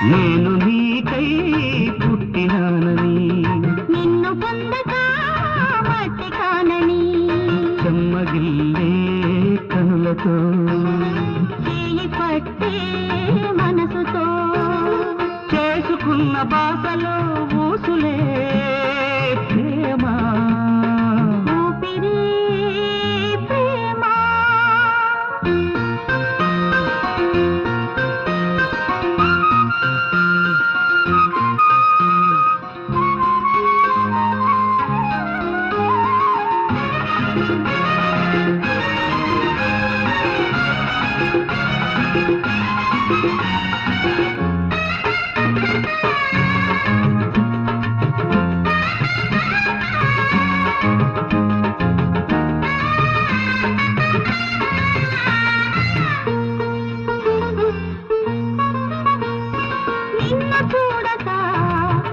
నేను నీకై పుట్టినానని నిన్ను పొందగా మట్టి కానని చెమ్మగిల్లే కనులతో చేయి పట్టే మనసుతో చేసుకున్న బాసలో ఊసులే ప్రేమ ఊపిరి ప్రేమ నిన్ను చూడక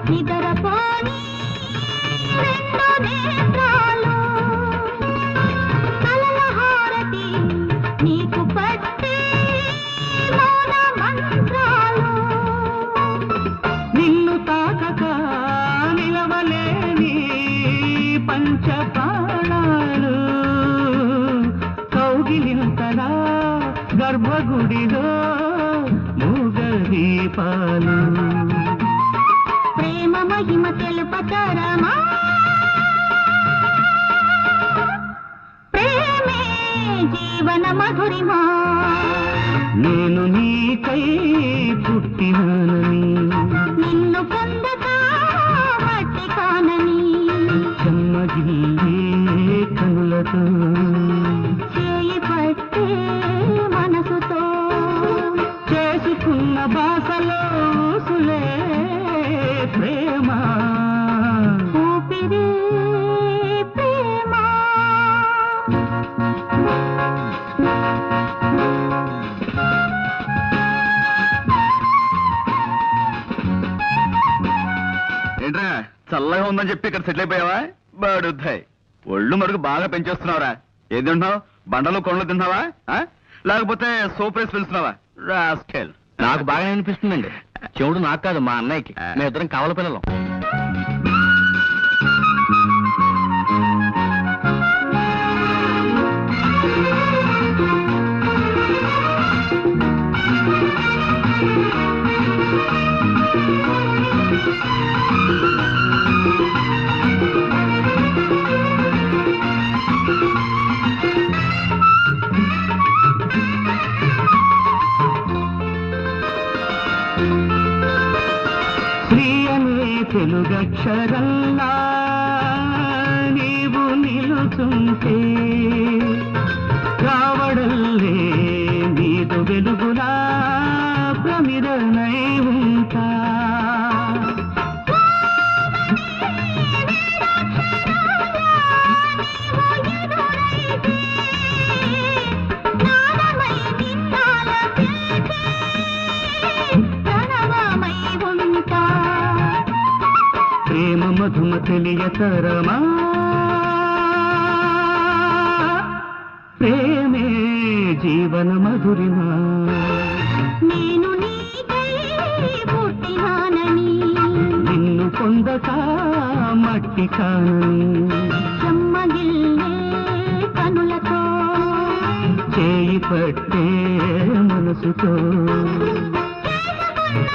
నిద్రపోని రెండు నేత్రాలు కలల హారతి నీకు పట్టే మౌన మంత్రాలు నిన్ను తాకక నిలవలేని పంచ ప్రాణాలు కౌగిలింతలా గర్భగుడిలో మూగ దీపాలు ప్రేమ మహిమ తెలుపతరమా ప్రేమే జీవన మధురిమా నేను నీకై పుట్టినానని నిన్ను పొందగా మట్టి కానని చెమ్మగిల్లే కనులతో చేయి పట్టే మనసుతో చేసుకున్న బాసలో ఊసులే ప్రేమ ఊపిరి ప్రేమ ఏంట్రా చల్లగా ఉందని చెప్పి ఇక్కడ సెటిల్ అయిపోయావా బాడుద్దాయి ఒళ్ళు మరుగు బాగా పెంచేస్తున్నావురా ఏది తింటున్నావు బండలు కొండలు తింటున్నావా లేకపోతే సోప్ రేస్ పిలుస్తున్నావా రాస్కెల్ నాకు బాగా అనిపిస్తుందండి చెవుడు నాకు కాదు మా అన్నయ్యకి మేము ఇద్దరం కావల పిల్లలం శ్రీ అనే తెలుగక్షరల్లా నీవు నిలుచుంటే రావడల్లే నీదు వెలుగులా ప్రమిదనై ఉంటా నాదమై నిన్నాలకిల్చే ప్రణవమై ఉంటా ప్రేమ మధుమ తెలియతరమా ప్రేమే జీవన మధురిమా నేను నీకై పుట్టినానని నిన్ను పొందక మట్టి కానని చెమ్మగిల్లే కనులతో చేయి పట్టే మనసుతో చేసుకున్న